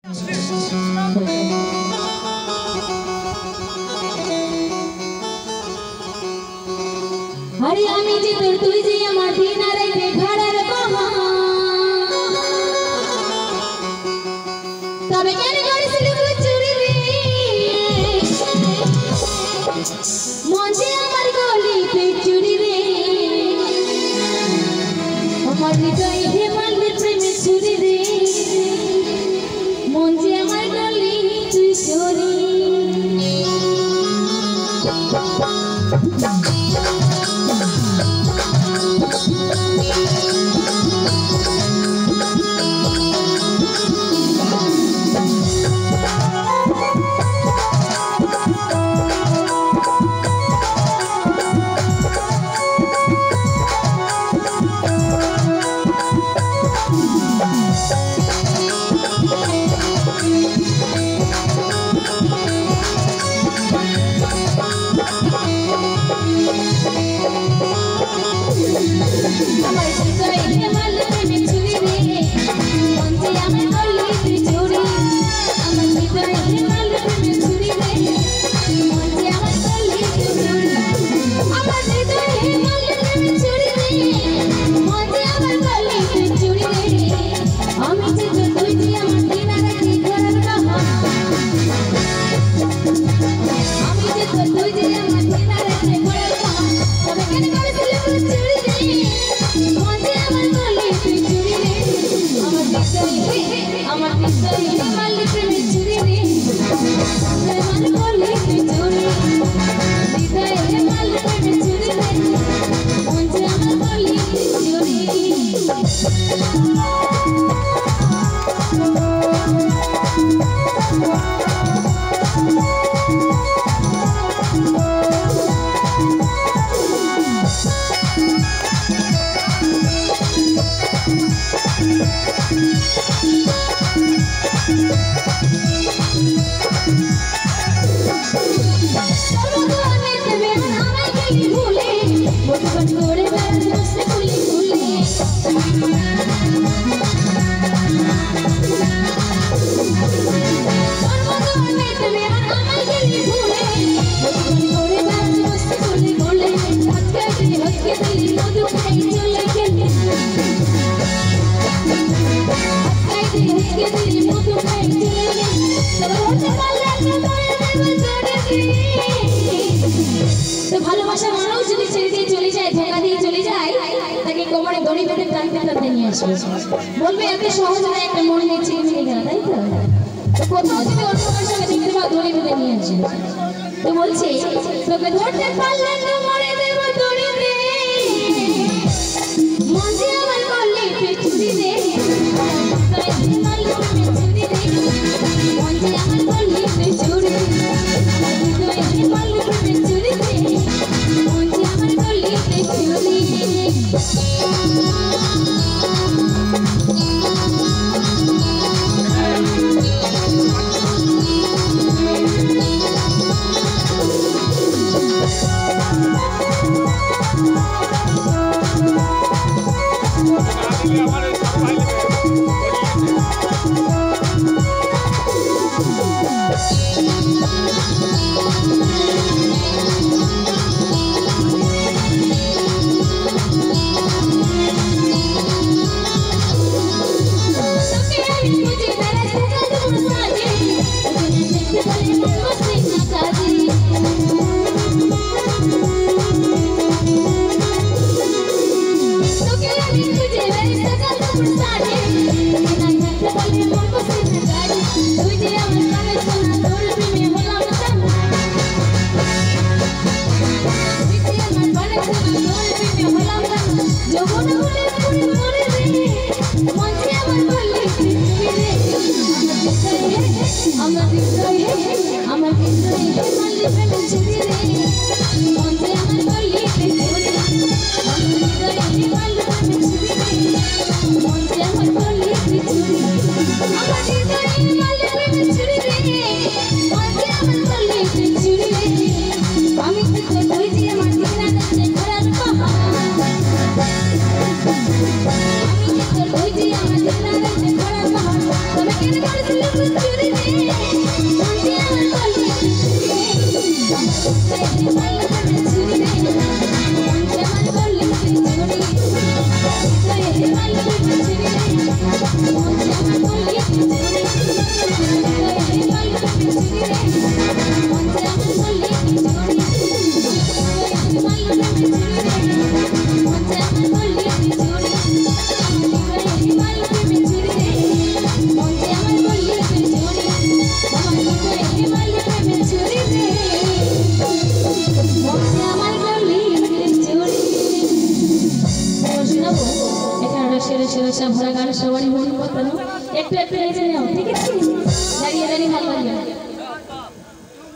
अरे आम्ही जे तर तुझी जे माती नारे ते घरार बाबा तबे केन करছিলি চুরি রে মন যে আমার গলিতে চুরি রে আমার হৃদয় হে মালদের প্রেমে চুরি রে মন যে আমার গলিতে চুরি तो ভালোবাসা মানুষ যদি ছেড়ে দিয়ে চলে যায় ধোঁকা দিয়ে চলে যায় তাকে কোমরে দড়ি বেঁধে টানতে টানতে নিয়ে আসবে বলবে এত সহজ না একটা মন দিয়ে ছিঁড়ে নিয়ে গেল তাই তো তো কোথাও যদি অন্য কারোর সঙ্গে দেখতে পাও দড়ি বেঁধে নিয়ে আসবে তো বলছে তোকে ধরতে পারলে তো মরে দেব দড়িতে মন যে আমার করলে পেছুরি দে তাই মারলে পেছুরি দে মন যে আমার করলে পেছুরি তুই মারলে পেছুরি দে মন যে আমার করলে পেছুরি I'm ভরা গান সবারই মন পাতানো একটু একটু এই জন্য ঠিক আছে দাঁড়িয়ে দাঁড়িয়ে ভালো লাগে